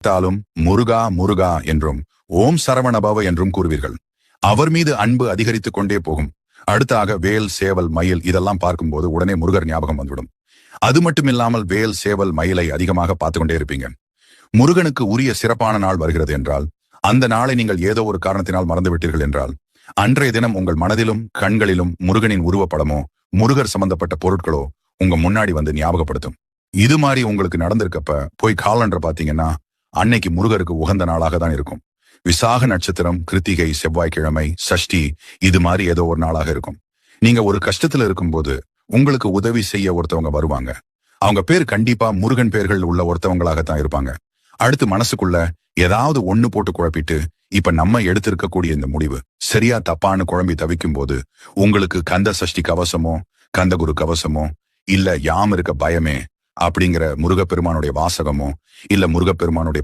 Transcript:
தாலும் முருகா முருகா என்றும் ஓம் சரவணபவ என்றும் கூறுவீர்கள். அவர் மீது அன்பு அதிகரித்துக் கொண்டே போகும். அடுத்தாக வேல், சேவல், மயில் இதெல்லாம் பார்க்கும்போது உடனே முருகர் ஞாபகம் வந்துவிடும். அது மட்டுமில்லாமல் வேல், சேவல், மயிலை அதிகமாக பார்த்து கொண்டே இருப்பீங்க. முருகனுக்கு உரிய சிறப்பான நாள் வருகிறது என்றால், அந்த நாளை நீங்கள் ஏதோ ஒரு காரணத்தினால் மறந்துவிட்டீர்கள் என்றால், அன்றைய தினம் உங்கள் மனதிலும் கண்களிலும் முருகனின் உருவப்படமோ முருகர் சம்பந்தப்பட்ட பொருட்களோ உங்க முன்னாடி வந்து ஞாபகப்படுத்தும். இது மாதிரி உங்களுக்கு நடந்திருக்கப்ப போய் காலண்டர் பாத்தீங்கன்னா அன்னைக்கு முருகருக்கு உகந்த நாளாக தான் இருக்கும். விசாக நட்சத்திரம், கிருத்திகை, செவ்வாய்க்கிழமை, சஷ்டி இது மாதிரி ஏதோ ஒரு நாளாக இருக்கும். நீங்க ஒரு கஷ்டத்துல இருக்கும்போது உங்களுக்கு உதவி செய்ய ஒருத்தவங்க வருவாங்க. அவங்க பேர் கண்டிப்பா முருகன் பேர்கள் உள்ள ஒருத்தவங்களாகத்தான் இருப்பாங்க. அடுத்து மனசுக்குள்ள ஏதாவது ஒண்ணு போட்டு குழப்பிட்டு இப்ப நம்ம எடுத்திருக்கக்கூடிய இந்த முடிவு சரியா தப்பான்னு குழம்பி தவிக்கும் போது உங்களுக்கு கந்த சஷ்டி கவசமோ கந்தகுரு கவசமோ இல்ல யாம் இருக்க பயமே அப்படிங்கிற முருகப்பெருமானுடைய வாசகமோ இல்ல முருகப்பெருமானுடைய